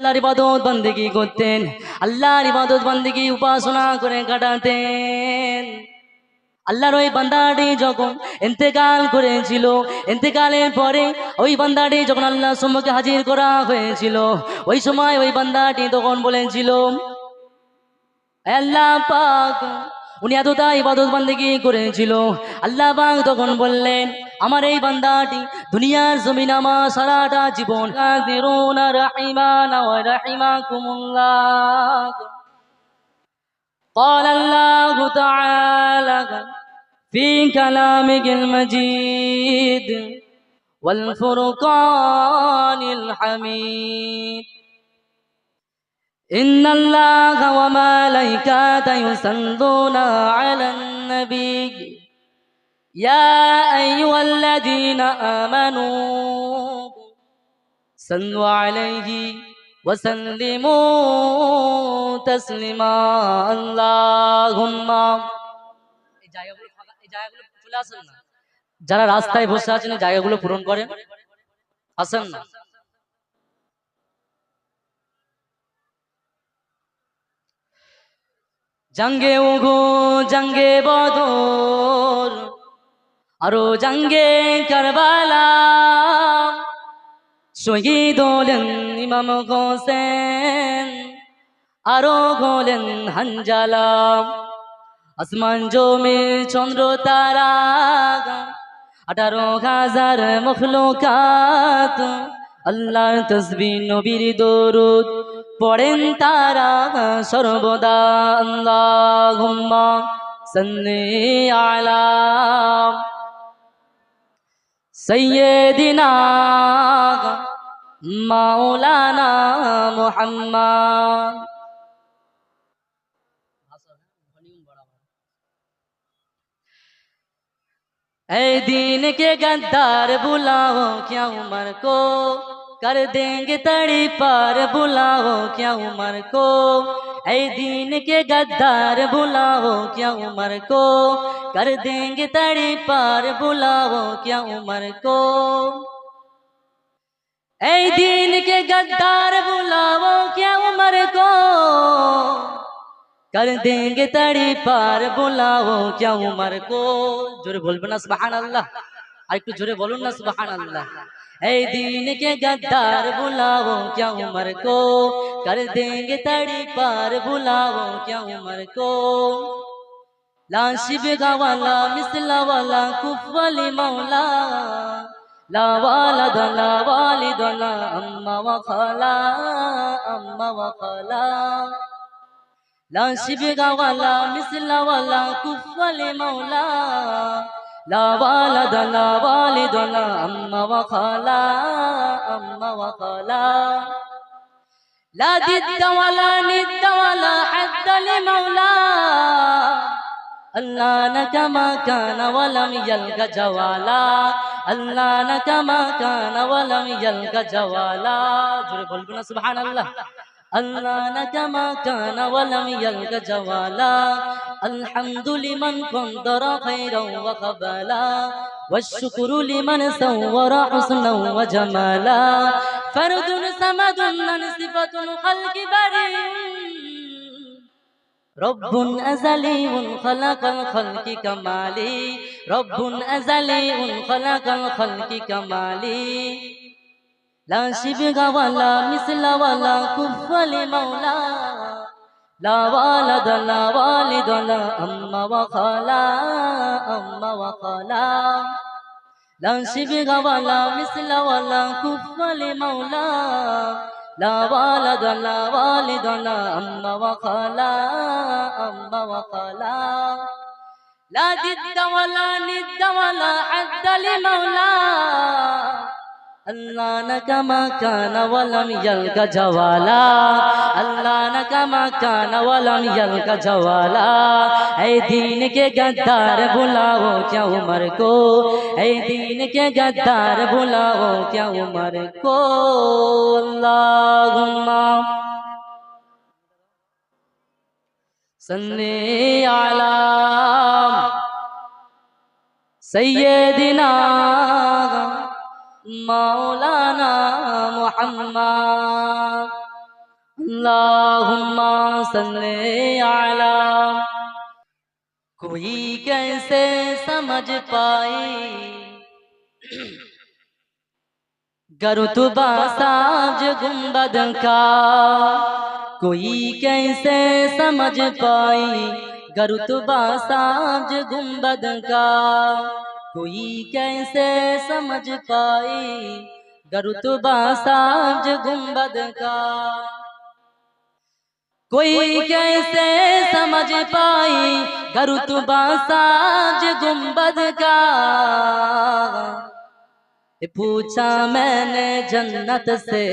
আল্লাহর ইবাদত বন্দেগী করতেন, আল্লাহর ইবাদত বন্দেগী উপাসনা করে কাটাতেন। আল্লাহর ওই বান্দাটি যখন ইন্তেকাল করেছিল, ইন্তেকালের পরে ওই বান্দাটি যখন আল্লাহর সম্মুখে হাজির করা হয়েছিল, ওই সময় ওই বান্দাটি তখন বলেছিল, আল্লাহ পাক, উনি এতটা ইবাদত বান্দেগী করেছিল। আল্লাহ পাক তখন বললেন, আমার এই বান্দাটি দুনিয়ার জমিন আমার সারাটা জীবন কাযিরুনা রাহিমানা ওয়া রাহিমাকুমুল্লাহ। قال الله تعالى في كلامه المجيد والفرقان الحميد إن الله وملائكته يصلون على النبي يا أيها الذين آمنوا صلوا عليه وسلموا تسليما اللهم এই জায়গাগুলো চলে আসেন না, যারা রাস্তায় বসে আছেন জায়গাগুলো পূরণ করেন, আসেন না। জঙ্গে উহুদ, জঙ্গে বদর, আরো জঙ্গে কারবালা, শহীদ হলেন ইমাম হোসেন, আরো হলেন হানজালা। আসমান জমিন চন্দ্র তারা 18,000 মখলুকাত আল্লাহর তাসবিহ নবীর দরুদ পড়েন তারা সর্বদা। আল্লাহুম্মা সাল্লি আলা সাইয়্যিদিনা মাওলানা মুহাম্মদ। ऐ दीन के गद्दार बुलाओ क्या उमर को, कर देंगे तड़ी पार बुलाओ क्या उमर को। ऐ दीन के गद्दार बुलाओ क्या उमर को, कर देंगे तड़ी पार बुलाओ क्या उमर को। ऐ दीन के गद्दार बुलाओ क्या उमर को, कर देंगे तड़ी पार बुलाओ क्या उमर को। जोरे बोलबे ना सुबहान अल्लाह, আর একটু জোরে বলুন না সুবহান আল্লাহ। ऐ दीन के गद्दार बुलाओ क्या उमर को, कर देंगे तड़ी पार बुलाओ क्या उमर को। ला शिबगा वाला मिसला वाला कुफली मौला, ला वालिद ला अम्मा व खाला, अम्मा व खाला। ला शिबगा वाला मिसला वाला कुफली मौला, ला वालिद ला अम्मा व खाला, अम्मा व खाला। ला दिद्द वाला निद्द वाला हद्द लिमौला, अल्लाह न कमा कान वलम यल्का जवाला, अल्लाह न कमा कान वलम यल्का जवाला। जोरे बोलबे ना सुबहान अल्लाह। अल्लाह न कमा कान वलम यल्का जवाला, अल्हम्दु लिमन क़द्दरा खैरन व क़बला, वश्शुक्रु लिमन सव्वरा हुस्नन व जमाला। फर्दुन समदुन नन सिफतुल खल्क़ि बरीउन, रब्बुन अज़लियुन खलक़ल खल्क़ि कमाली, रब्बुन अज़लियुन खलक़ल खल्क़ि कमाली। ला शिबगा वाला मिसला वाला कुफली मौला, ला वालिद ला अम्मा व खाला, अम्मा व खाला। ला शिबगा वाला मिसला वाला कुफली मौला, ला वालिद ला अम्मा व खाला, अम्मा व खाला। ला दिद्द वाला निद्द वाला हद्द लिमौला, अल्लाह न कमा कान वलम यल्का जवाला, अल्लाह न कमा कान वलम यल्का जवाला। ऐ दीन के गद्दार बुलाओ क्या उमर को, ऐ दीन के गद्दार बुलाओ क्या उमर को। अल्लाहुम्मा सल्ली अला सय्यिदिना मौलाना मुहम्मद। अल्लाहुम्मा सल्ली अला। कोई कैसे समझ पाए गरुतबा साज गुंबद का, कोई कैसे समझ पाई गरुतबा साज गुंबद का, कोई कैसे समझ पाई गरुतबा साज गुंबद का, कोई कैसे समझ पाई गरुतबा साज गुंबद का। पूछा मैंने जन्नत से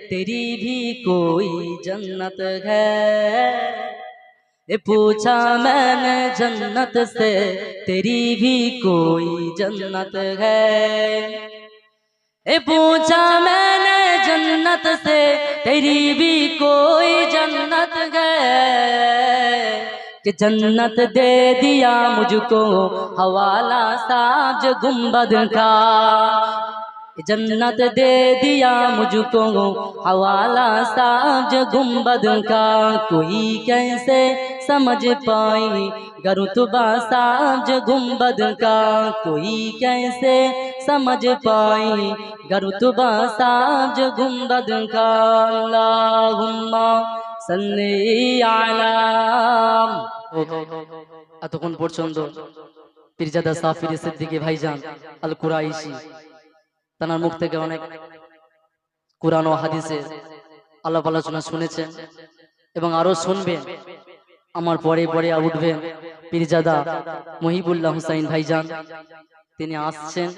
तेरी भी कोई जन्नत है, पूछा मैंने जन्नत से तेरी भी कोई जन्नत है, पूछा मैंने जन्नत से तेरी भी कोई जन्नत है, कि जन्नत दे दिया मुझको हवाला साज गुंबद का, जन्नत दे दिया मुझको हवाला साज गुंबद का, कोई कैसे समझ पाई गरुतबा साज गुंबद का, कोई कैसे समझ पाई गरुतबा साज गुंबद का। अल्लाहुम्मा सल्ली अला। এতক্ষণ পর্যন্ত পীরজাদা সাফির সিদ্দিকী ভাইজান আল কুরাইশি তার মুখ থেকে অনেক কুরআন ও হাদিসের আলাপ আলোচনা শুনেছেন এবং আরো শুনবেন। আমার পরে পরে উঠবেন পীরজাদা মহিবুল্লাহ হুসাইন ভাইজান, তিনি আসছেন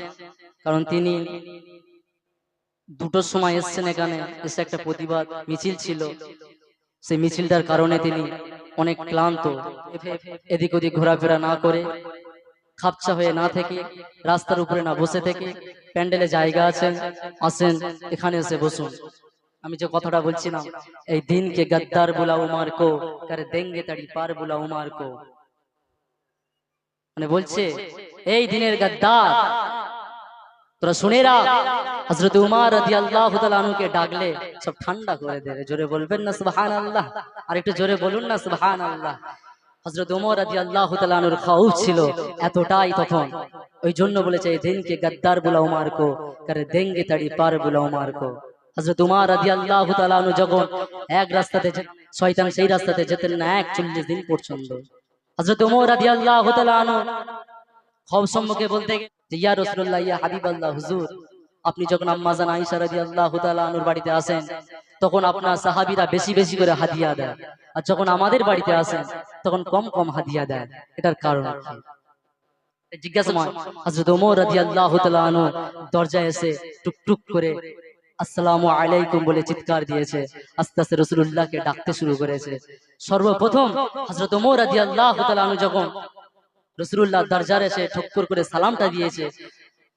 কারণ তিনি দুটোর সময় এসছেন, এখানে এসে একটা প্রতিবাদ মিছিল ছিল, সেই মিছিলটার কারণে তিনি অনেক ক্লান্ত, এদিক ওদিক ঘোরাফেরা না করে খাপচা হয়ে না থেকে রাস্তার উপরে না বসে থেকে প্যান্ডেলে জায়গা আছেন, আসেন এখানে এসে বসুন। আমি যে কথাটা বলছিলাম, এই দিনকে গদ্দার বুলা উমার কো কর দেঙ্গে তাড়ি পার বুলা উমার কো, মানে বলছে এই দিনের গদ্দার তোরা শুনে রাখ, হযরত উমর রাদিয়াল্লাহু তাআলা আনহুকে ডাকলে সব ঠান্ডা করে দেবে। জোরে বলবেন না সুবহানাল্লাহ? আর একটু জোরে বলুন না সুবহানাল্লাহ। হযরত উমর রাদিয়াল্লাহু তাআলা আনহুর খাউফ ছিল এতটাই তখন, ওই জন্য বলেছে এই দিনকে গদ্দার বুলা উমর কো কর দেঙ্গে তাড়ি পার বুলা উমর কো। হযরত উমর রাদিয়াল্লাহু তাআলা আনহু যখন এক রাস্তাতে, শয়তান সেই রাস্তাতে যেতেন না 41 দিন পর্যন্ত। হযরত উমর রাদিয়াল্লাহু তাআলা আনহু খব সম্মুখে বলতে যে ইয়া রাসূলুল্লাহ, ইয়া হাবিবাল্লাহ, হুজুর আপনি যখন আম্মা জান আয়েশা রাদিয়াল্লাহু তাআলা আনহার বাড়িতে আসেন তখন আপনার সাহাবীরা বেশি বেশি করে হাদিয়া দেয়, আর যখন আমাদের বাড়িতে আসেন তখন কম কম হাদিয়া দেয়, এটার কারণ কি? জিজ্ঞাসা হয়। হযরত ওমর রাদিয়াল্লাহু তাআলা আনহু দরজায় এসে টুকটুক করে আসসালামু আলাইকুম বলে চিৎকার দিয়েছে, আস্তে আস্তে রাসূলুল্লাহকে ডাকতে শুরু করেছে। সর্বপ্রথম হযরত ওমর রাদিয়াল্লাহু তাআলা আনহু যখন রাসূলুল্লাহ দরজায় এসে ঠক্কর করে সালামটা দিয়েছে,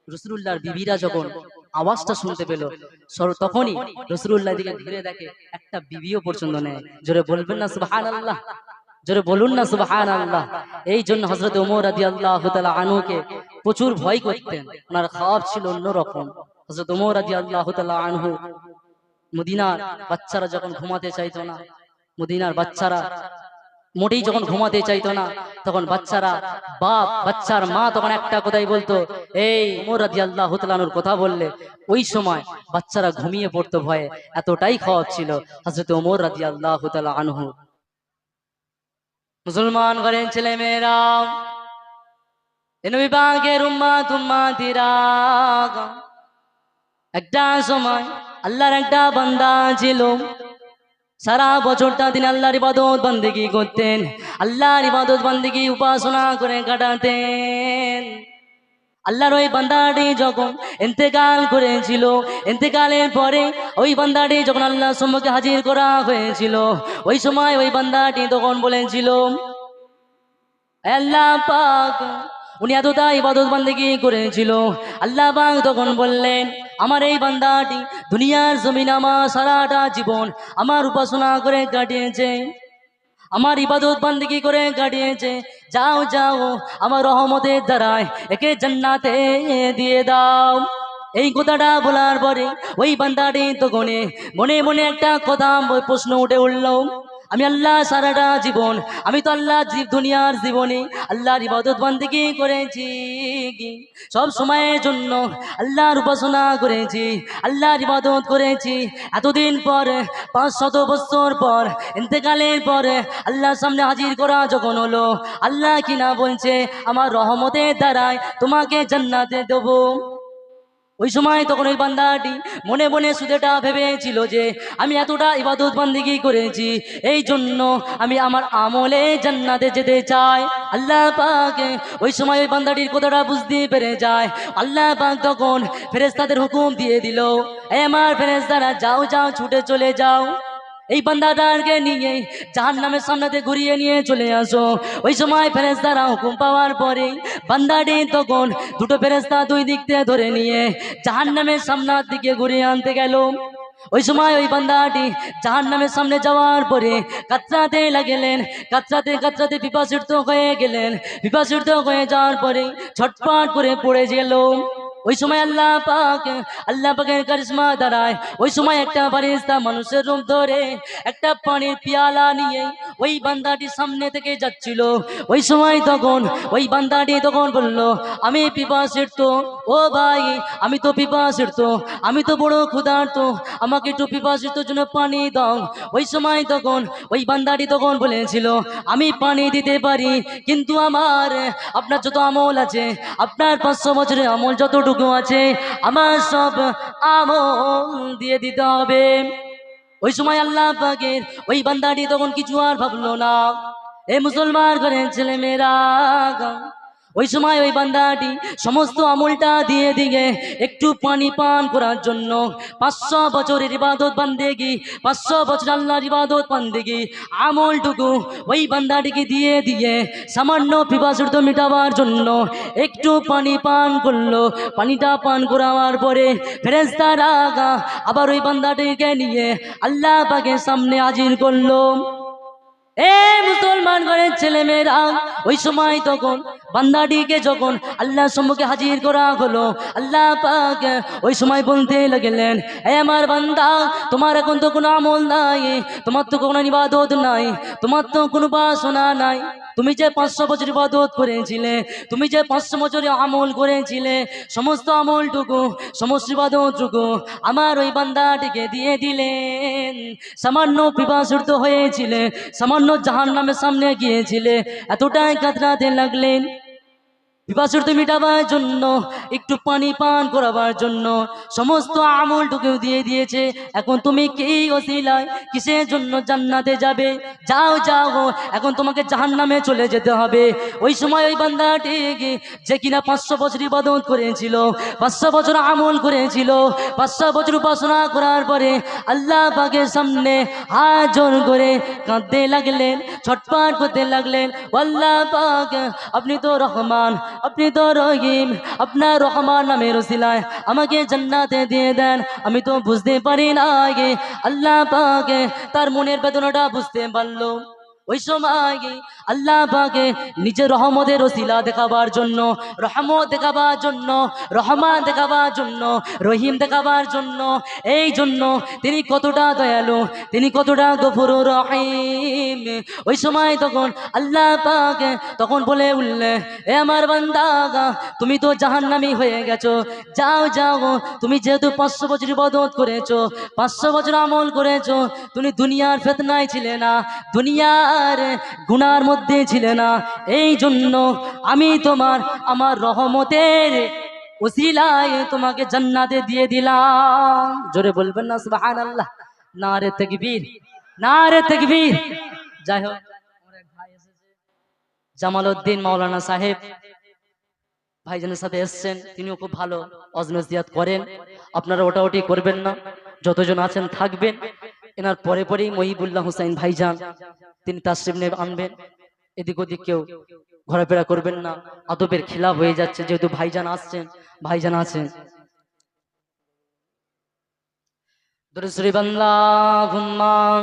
রাসূলুল্লাহর বিবিরা যখন আওয়াজটা শুনতে পেল তখনই রাসূলুল্লাহর দিকে ঘুরে দেখে একটা বিবিও পর্যন্ত নেই। জোরে বলবেন না সুবহানাল্লাহ? জোরে বলুন না সুবহানাল্লাহ? এই জন্য হযরত ওমর রাদিয়াল্লাহু তাআলা আনহুকে প্রচুর ভয় করতেন, ওনার খাওয়াব ছিল অন্যরকম। হযরত ওমর রাদিয়াল্লাহু তাআলা আনহু মদিনার বাচ্চারা যখন ঘুমাতে চাইতো না, মদিনার বাচ্চারা মোটেই যখন ঘুমাতে চাইতো না, তখন বাচ্চারা বাপ বাচ্চার মা তখন একটা কথাই বলতো, এই ওমর রাদিয়াল্লাহু তাআলা আনহুর কথা বললে ওই সময় বাচ্চারা ঘুমিয়ে পড়তো ভয়ে, এতটাই খাওয়াব ছিল হযরত ওমর রাদিয়াল্লাহু তাআলা আনহু। মুসলমান ঘরের ছেলে মেয়েরা, নবী পাকের উম্মত উম্মতিরা, একটা সময় আল্লাহর একটা বান্দা ছিল, সারা বছরটা তিনি আল্লাহর ইবাদত বন্দেগী করতেন, আল্লাহর ইবাদত বন্দেগী উপাসনা করে কাটাতেন। আল্লাহর ওই বান্দাটি যখন ইন্তেকাল করেছিল, ইন্তেকালের পরে ওই বান্দাটি যখন আল্লাহর সম্মুখে হাজির করা হয়েছিল, ওই সময় ওই বান্দাটি তখন বলেছিল, আল্লাহ পাক, উনি এতটা ইবাদত বন্দেগী করেছিল, আল্লাহ পাক তখন বললেন, আমার এই বান্দাটি দুনিয়ার জমিনে আমার সারাটা জীবন আমার উপাসনা করে কাটিয়েছে, আমার ইবাদত বন্দেগী করে কাটিয়েছে, যাও যাও আমার রহমতের দ্বারায় একে জান্নাতে দিয়ে দাও। এই কথাটা বলার পরে ওই বান্দাটি তখন মনে মনে একটা কথা প্রশ্ন উঠে উঠল, আমি আল্লাহ সারাটা জীবন আমি তো আল্লাহ দুনিয়ার জীবনে আল্লাহর ইবাদত বান্দিগি করেছি, সব সময়ের জন্য আল্লাহর উপাসনা করেছি, আল্লাহর ইবাদত করেছি। এতদিন পর 500 বছর পর ইন্তেকালের পরে আল্লাহর সামনে হাজির করা যখন হলো, আল্লাহ কিনা বলছে আমার রহমতের দ্বারাই তোমাকে জান্নাতে দেবো। ওই সময় তখন ওই বান্দাটি মনে মনে শুধুটা ভেবেছিল যে আমি এতটা ইবাদত বান্দিগি করেছি, এই জন্য আমি আমার আমলে জান্নাতে যেতে চাই। আল্লাহ পাক ওই সময় ওই বান্দাটির কথাটা বুঝতে পেরে যায়। আল্লাহ পাক তখন ফেরেশতাদের হুকুম দিয়ে দিল, এ আমার ফেরেশতারা যাও যাও ছুটে চলে যাও, এই বান্দাটাকে নিয়ে জাহান্নামের সামনেতে ঘুরিয়ে নিয়ে চলে আসো। ওই সময় ফেরেশতারা হুকুম পাওয়ার পরে বান্দাটি তখন দুটো ফেরেশতা দুই দিক থেকে ধরে নিয়ে জাহান্নামের সামনের দিকে ঘুরিয়ে আনতে গেল। ওই সময় ওই বান্দাটি জাহান্নামের সামনে যাওয়ার পরে কাতরাতে লাগলেন, কাতরাতে কাতরাতে পিপাসিত হয়ে গেলেন। পিপাসিত হয়ে যাওয়ার পরে ছটফট করে পড়ে গেল। ওই সময় আল্লাহ পাকের কারিশমা দাঁড়ায়। ওই সময় একটা ফেরেশতা মানুষের রূপ ধরে একটা পানির পিয়ালা নিয়ে ওই বান্দাটির সামনে থেকে যাচ্ছিল। ওই সময় তখন ওই বান্দাটি তখন বলল, আমি পিপাসিত, ও ভাই আমি তো পিপাসিত, আমি তো বড় ক্ষুধার্ত, আমাকে একটু পিপাসিত জন্য পানি দাও। ওই সময় তখন ওই বান্দাটি তখন বলেছিল, আমি পানি দিতে পারি, কিন্তু আপনার যত আমল আছে, আপনার 500 বছরের আমল যতটুকু আছে, আমার সব আমল দিয়ে দিতে হবে। ওই সময় আল্লাহ পাকের ওই বান্দাটি তখন কিছু আর ভাবলো না। এ মুসলমান ঘরের ছেলে মেয়েরা, ওই সময় ওই বান্দাটি সমস্ত আমলটা দিয়ে দিয়ে একটু পানি পান করার জন্য 500 বছরের ইবাদত বান্দেগি, 500 বছর আল্লাহর ইবাদত বান্দেগি আমলটুকু ওই বান্দাটিকে দিয়ে দিয়ে সামান্য পিপাসা মেটাবার জন্য একটু পানি পান করলো। পানিটা পান করার পরে ফেরেশতারা আবার ওই বান্দাটিকে নিয়ে আল্লাহ পাকের সামনে হাজির করলো। এ মুসলমান ঘরের ছেলে মেয়েরা, ওই সময় তখন বান্দাটিকে যখন আল্লাহর সম্মুখে হাজির করা হলো, আল্লাহ পাক ওই সময় বলতে লাগলেন, এ আমার বান্দা, তোমার এখন তো কোনো আমল নাই, তোমার তো কোনো ইবাদত নাই, তোমার তো কোনো উপাসনা নাই। তুমি যে 500 বছর ইবাদত করেছিলে, তুমি যে 500 বছরে আমল করেছিলে, সমস্ত আমলটুকু সমস্ত ইবাদতটুকু আমার ওই বান্দাটিকে দিয়ে দিলেন। সামান্য পিপাসিত হয়েছিলে, সামান্য জাহান্নামের সামনে গিয়েছিলে, এতটাই কাতরাতে লাগলেন পিপাসা মিটাবার জন্য, একটু পানি পান করাবার জন্য সমস্ত আমলটুকু দিয়ে দিয়েছে। এখন তুমি কি ওসিলায় কিসের জন্য জান্নাতে যাবে? যাও যাও, এখন তোমাকে জাহান্নামে চলে যেতে হবে। ওই সময় ওই বান্দাটি যে কিনা 500 বছর ইবাদত করেছিল, 500 বছর আমল করেছিল, 500 বছর উপাসনা করার পরে আল্লাহ পাকের সামনে হাত জোর করে কাঁদতে লাগলেন, ছটফট করতে লাগলেন, আল্লাহ পাক আপনি তো রহমান, আপনি তো রহিম, আপনার রহমান নামের ওসিলায় আমাকে জান্নাতে দিয়ে দেন। আমি তো বুঝতে পারি না আগে। আল্লাহ পাক তার মনের বেদনাটা বুঝতে পারলো। ওই সময় আল্লাহ পাকে নিজের রহমতের ওসিলা দেখাবার জন্য, রহমত দেখাবার জন্য, রহমান দেখাবার জন্য, রহিম দেখাবার জন্য, এই জন্য তিনি কতটা দয়ালু, তিনি কতটা গফুরুর রহিম। ওই সময় তখন আল্লাহ পাক তখন বলে উঠলে, এ আমার বান্দা, তুমি তো জাহান্নামী হয়ে গেছো, যাও যাও, তুমি যেহেতু 500 বছর ইবাদত করেছো, 500 বছর আমল করেছো, তুমি দুনিয়ার ফিতনায় ছিলে না, দুনিয়ার গুনার মধ্যে ছিলে না, এই জন্য আমি আমার রহমতের ওসিলায় তোমাকে জান্নাতে দিয়ে দিলাম। জোরে বলবেন না সুবহানাল্লাহ? নারে তাকবীর, নারে তাকবীর। যাই হোক, আমার এক ভাই এসেছে, জামালউদ্দিন মাওলানা সাহেব ভাইজানের সাথে এসছেন, তিনিও খুব ভালো ওয়াজ নসিহত করেন। আপনারা ওটাওটি করবেন না, যতজন আছেন থাকবেন। এনার পরে পরেই মহিবুল্লাহ হুসাইন ভাইজান তিনি তাশরিফ নিয়ে আনবেন। এদিক ওদিক কেউ ঘোরাফেরা করবেন না, আদবের খিলাফ হয়ে যাচ্ছে, যেহেতু ভাইজান আসছেন, ভাইজান আছেন। দরুদ শরীফ আল্লাহুম্মা